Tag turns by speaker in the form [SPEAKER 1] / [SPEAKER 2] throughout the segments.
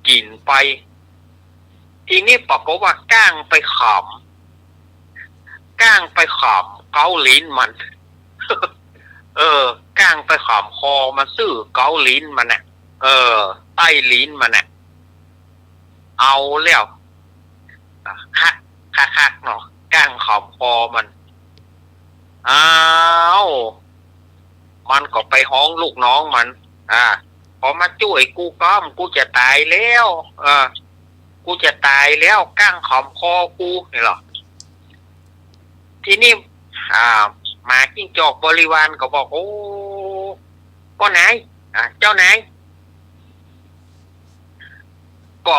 [SPEAKER 1] กินไปทีนี้ปรากฏว่าก้างไปขำเกาลิ้นมัน ก้างไปขำคอมันซื่อเกาลิ้นมันน่ะใต้ลิ้นมันน่ะเอาแล้วคักเนาะก้างขำคอมันอ้าวมันก็ไปห้องลูกน้องมันพอมาช่วยกูก้อมกูจะตายแล้วกูจะตายแล้วก้างขำคอกูนี่หรอทีนี้หมาจิ้งจอกบริวารก็บอกโอ้พ่อนายเจ้านายก็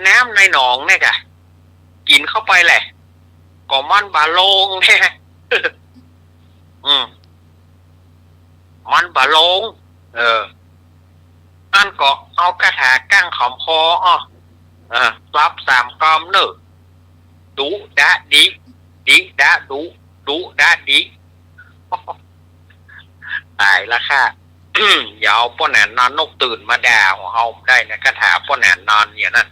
[SPEAKER 1] น้ำในหนองเนี่ยกะกินเข้าไปแหละก็มันบาโลงเนี่ย มันบาโลงนั่นก็เอากระถาก้างขำคอรับ3 กรัมเนอะดุดะดิดะดุดะดิตายละค่ะ อย่าเอาป้อนแหนนอนนกตื่นมาด่าของเขาได้นะคาถาป้อนแหนนนอนเนี่ยนั่น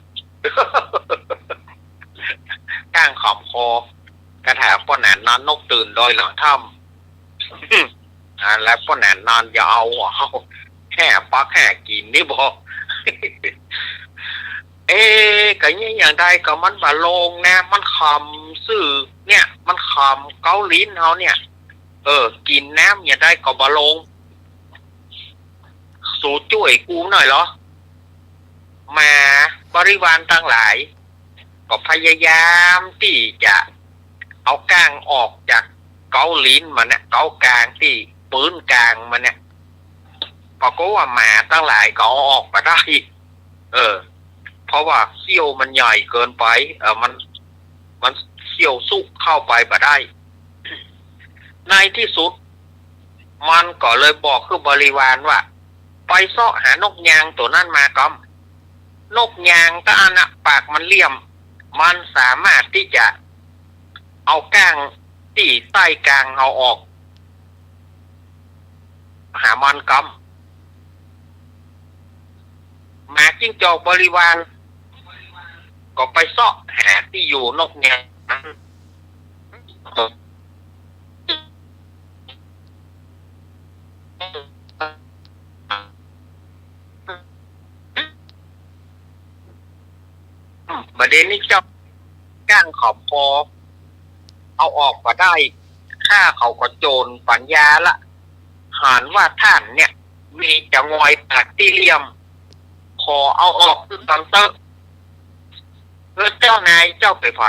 [SPEAKER 1] ก้างขำคอกระถาป้อนแหนนนอนนกตื่นโดยหลังถ้ำแล้วป้อนแหนนนอนอย่าเอาแห่ปักแห่กินนี่บอก ก็เนี่ยอย่างใดก็มันบาลงนะมันคำซื่อเนี่ยมันคำเกาลิ้นเขาเนี่ยกินน้ำอย่างใดก็บาลงสู้ช่วยกูหน่อยเหรอมาบริวารทั้งหลายก็พยายามที่จะเอาก้างออกจากเกาลิ้นมันเนี่ยเกากลางที่ปืนกลางมันเนี่ยปรากฏว่าหมาทั้งหลายก็เอาออกมาได้เพราะว่าเขี้ยวมันใหญ่เกินไปมันเขี้ยวซุกเข้าไปบ่ได้ ในที่สุดมันก็เลยบอกคือบริวารว่าไปเสาะหานกยางตัวนั้นมาก่อนนกยางก็อันนะปากมันเลี่ยมมันสามารถที่จะเอาก้างที่ใต้กลางเอาออกหามันก่อนมาจิ้งจอกบริวารก็ไปเสาะหาที่อยู่นกยางประเด็นนี้เจ้าก้างขอบคอเอาออกมาได้ข้าเขาก็โจรปัญญาละหานว่าท่านเนี่ยมีจะงอยปากที่เหลี่ยมขอเอาออกคือตอนเตอร์เจ้านายเจ้าไปไผ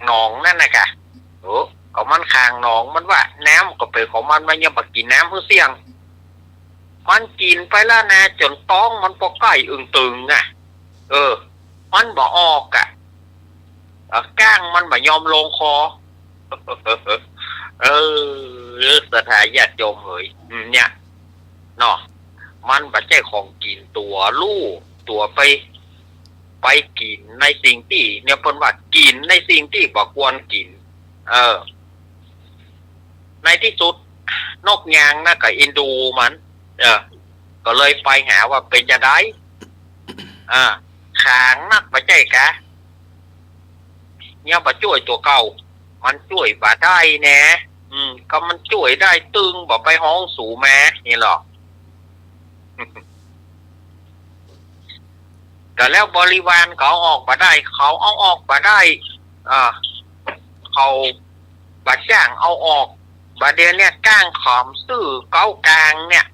[SPEAKER 1] หนองนั่นนะกะก็มันคางหนองมันว่าน้ำก็ไปของมันยังมากินน้ำเพื่อเสี่ยงมันกินไปแล้วนะจนต้องมันปอกไก่อึ่งตึงมันบ่ออกก้างมันบ่ยอมลงคอ สถาญาติโยมเฮ้ยเนี่ยเนาะมันบ่ใช่ของกินตัวลู่ตัวไปกินในสิ่งที่เนี่ยเพิ่นว่ากินในสิ่งที่บ่ควรกินในที่สุดนกยางน่ะก็อินดูมันก็เลยไปหาว่าเป็นจะได้ขางนักบ่ใช่กะเนี่ยบ่ช่วยตัวเก่ามันช่วยบ่ได้แน่ก็มันช่วยได้ตึงบ่ไปห้องสูแม่นี่หรอก แต่แล้วบริวารเขาออกมาได้เขาเอาออกมาได้เขาบัดจ้างเอาออกบัดเดี๋ยวเนี่ยก้างขอมซื่อเก้ากลางเนี่ย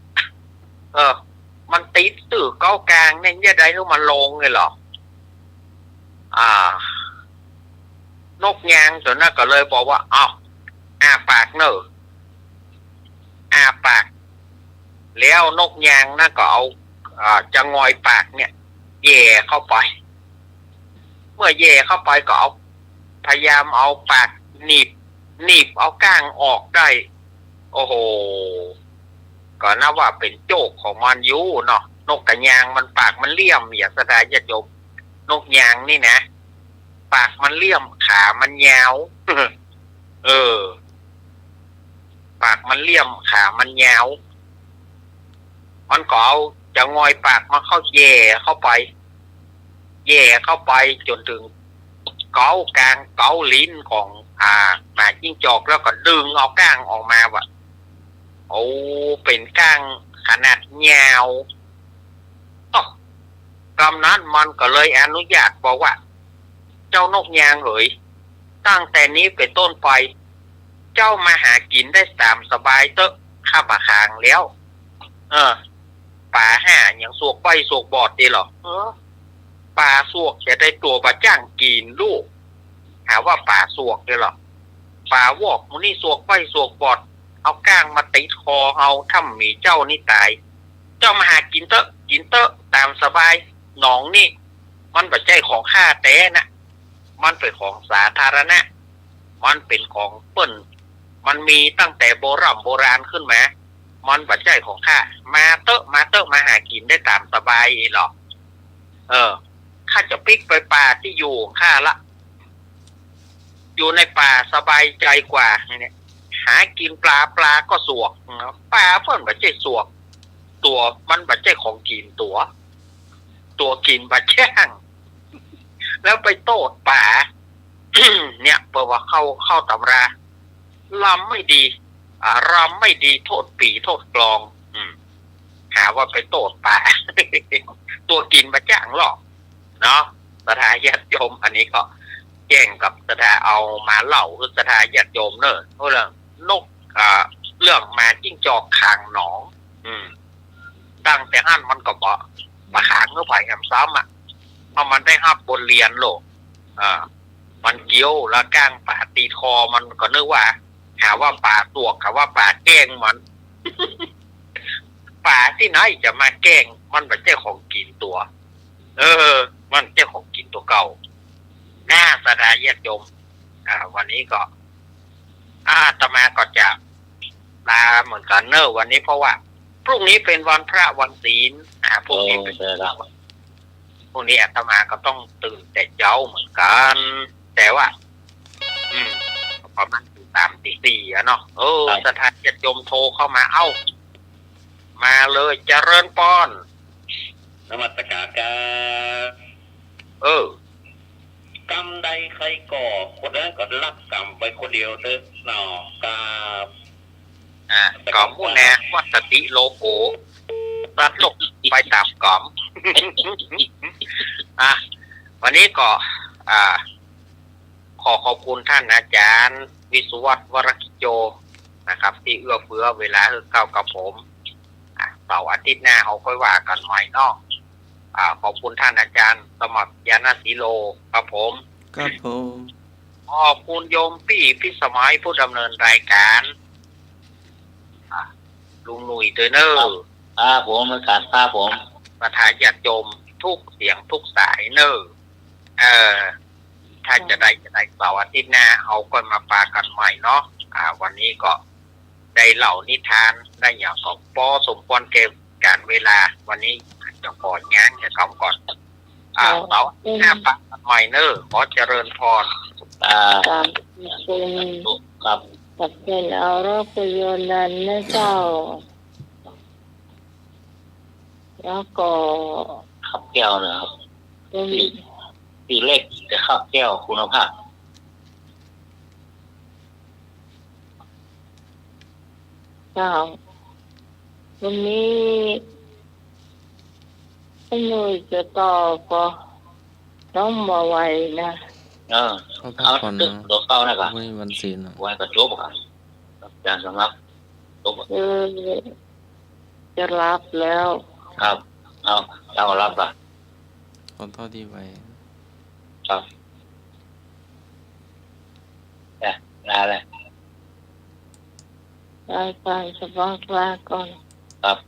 [SPEAKER 1] มันติดซื่อเก้ากลางเนี่ยเนี่ยได้รู้มันลงเลยหรอนกยางตัวนั้นก็เลยบอกว่าอ้าปากเนอะอ้าปากแล้วนกยางนั่นก็เอาจะงอยปากเนี่ยแย่เข้าไปเมื่อแย่เข้าไปก็เอาพยายามเอาปากหนีบเอาก้างออกได้โอ้โหก็นับว่าเป็นโจกของมันอยู่เนาะนกกระยางมันปากมันเลี่ยมอย่างสดาญาติโยมนกยางนี่นะปากมันเลี่ยมขามันยาว ปากมันเลี่ยมขามันยาวมันก็เอา จะงอยปากมาเข้าแย่เข้าไปแย่เข้าไปจนถึงเกากลางเกาลิ้นของหมาจิ้งจอกแล้วก็ดึงเอาก้างออกมาว่ะโอ้เป็นก้างขนาดยาวกำนั้นมันก็เลยอนุญาตบอกว่าเจ้านกยางเอ๋ยตั้งแต่นี้เป็นต้นไปเจ้ามาหากินได้ตามสบายเตอะข้าปะคางแล้วป่าห่าอย่างสวกไปสวกบอดดีหรอป่าสวกจะได้ตัวบะจ้างกินลูกหาว่าป่าสวกดีหรอป่าวอกมันนี่สวกไปสวกบอดเอาก้างมาติดคอเอาถ้ามีเจ้านี่ตายเจ้ามาหากินเตอะกินเตอะตามสบายหนองนี่มันปัจจัยของข้าแต่นะมันเป็นของสาธารณะมันเป็นของเปิ้นมันมีตั้งแต่โบราณขึ้นมามันปัจจัยของข้ามาเตอะมาหากินได้ตามสบายหรอข้าจะพลิกไปป่าที่อยู่ข้าละอยู่ในป่าสบายใจกว่าเนี่ยหากินปลาก็สวกปลาเพิ่นปัจจัยสวกตัวมันปัจจัยของกินตัวกินปัจจัยแล้วไปโตดป่า เนี่ยเปิดว่าเข้าตำราลำไม่ดีรำไม่ดีโทษปีโทษกลองหาว่าไปโตดป่า ตัวกินมาจ้างหรอกเนาะสถาญาติโยมอันนี้ก็แจ้งกับสถาเอามาเล่าคือสถาญาติโยมเนอะเรื่องนกเรื่องมาจิ้งจอกคางหนองตั้งแต่อันมันก็บอกมาขางเมื่อไหร่แหมซ้ำเพราะมันได้ห้าบทเรียนโลกมันเกี้ยวแล้วก้างป่าตีคอมันก็นึกว่าหาว่าป่าตวกหาว่าป่าแกล้งมัน ป่าที่ไหนจะมาแกล้งมันเป็นเจ้าของกินตัวมันเจ้าของกินตัวเก่าหน้าสดาญาติโยมวันนี้ก็อาตมาก็จะลาเหมือนกันเนอะวันนี้เพราะว่าพรุ่งนี้เป็นวันพระวันศีลพรุ่งนี้เป็นพรุ่งนี้อาตมาก็ต้องตื่นแต่เช้าเหมือนกันแต่ว่าประมาณ3 ตี 4เนาะสถานญาติโยมโทรเข้ามามาเลยเจริญปอน
[SPEAKER 2] นมัสการกรรมใดใครก่อคนนั้นก็รับกรรมไปคนเดียวเถอะหนอกา
[SPEAKER 1] กอมผู้แน่วัตติโลโกรัดลกไปตามกอม วันนี้ก็ขอบคุณท่านอาจารย์วิสุวัฒน์วรกิจโจนะครับที่เอื้อเฟื้อเวลาเข้ากับผมเสาร์อาทิตย์หน้าเขาค่อยว่ากันใหม่เนาะขอบคุณท่านอาจารย์สมัครยานาสีโลครับผมขอบคุณโยมพี่สมัยผู้ดำเนินรายการลุงหนุ่ยเตอร์เนอร์
[SPEAKER 2] ผมเหมือนกันผม
[SPEAKER 1] ประธานญาติโยมทุกเสียงทุกสายเนอร์ถ้าจะได้เสาร์อาทิตย์หน้าเอาก็มาปากันใหม่เนาะวันนี้ก็ได้เล่านิทานได้อย่างของปอสมควรเก็บการเวลาวันนี้จะของ้างจะคำก่อนเสาร์หน้าปากันใหม่เนอร์ขอเจริญพร
[SPEAKER 2] ครับ
[SPEAKER 3] ปัจเจกเอารบประโยชน์นั้นนะเจ้าแล้วก็
[SPEAKER 2] ขับแก้วนะครับปีเล็กจะขับแก้วคุณภาพ
[SPEAKER 3] เจ้าวันนี้ให้หนุ่ยจะต่อก็ต้องมาไว้นะ
[SPEAKER 2] เอาตึกตัวเก้านะครับ
[SPEAKER 4] วันศีล
[SPEAKER 2] ไว้กับโจ๊กครับอาจารย์สำรับโจ๊ก
[SPEAKER 3] จะรับแล้ว
[SPEAKER 2] ครับเอารับป่ะ
[SPEAKER 4] ขอโทษที่ไว้
[SPEAKER 2] ครับลาเลย
[SPEAKER 3] ได้ไปสบายลาก่อน
[SPEAKER 2] ครับ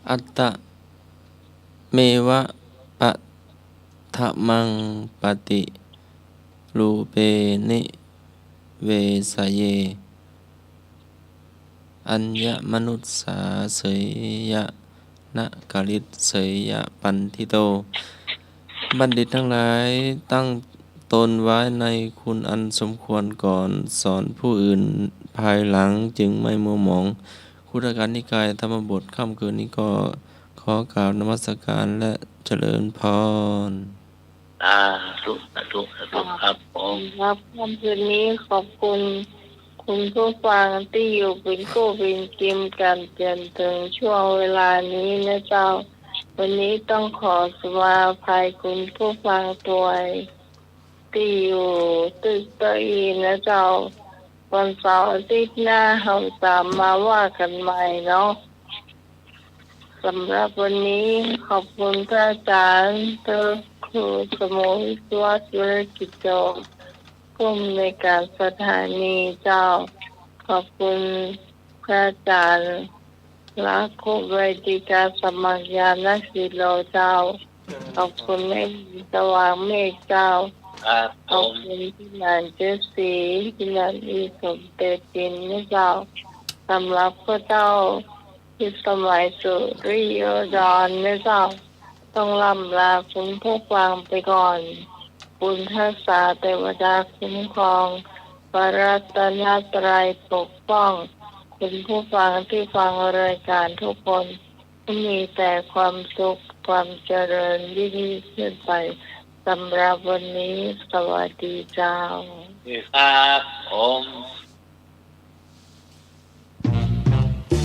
[SPEAKER 4] อัตตะเมวะปัทมังปฏิรูเปนิเวสเยอัญญมนุสสาเสยยะนะกลิตเสยยะปันทิโต บัณฑิตทั้งหลายตั้งตนไว้ในคุณอันสมควรก่อนสอนผู้อื่นภายหลังจึงไม่มัวหมองคุตการนิกายธรรมบทค่ำคืนนี้ก็ขอกราบนมัสการและเจริญพร
[SPEAKER 2] สาธุสาธุสาธุครับผม
[SPEAKER 3] ครับค่ำคืนนี้ขอบคุณ คุณผู้ฟังที่อยู่เป็นกู้เป็นกิมกันจนถึงช่วงเวลานี้นะเจ้า วันนี้ต้องขอสมาภัยคุณผู้ฟังตัวที่อยู่ตึกตัวอีนะเจ้า วันเสาร์อาทิตย์หน้าเราจะมาว่ากันใหม่เนาะสำหรับวันนี้ขอบคุณพระอาจารย์เตอครูสมุยสวัสดิ์กิจโจผู้อำนวยการสถานีเจ้า ขอบคุณพระอาจารย์และครูเวทีการสมัครยานักศิโลเจ้า ขอบคุณแม่สว่างเมฆเจ้า
[SPEAKER 2] ครับผ
[SPEAKER 3] ขอบ
[SPEAKER 2] ม
[SPEAKER 3] คุณพี่นันเจสีพี่นันอีสมเด็จจินนะเจ้าสำหรับพระเจ้าที่สมัยสุริโยดรนะเจ้า ต้องล่ำลาคุณผู้ฟังไปก่อนบุญทักษาเทวดาคุ้มครองพระรัตนตรัยปกป้องคุณผู้ฟังที่ฟังรายการทุกคนมีแต่ความสุขความเจริญยิ่งขึ้นไปสำหรับวันนี้สวัสดีเจ้า
[SPEAKER 2] ครับผม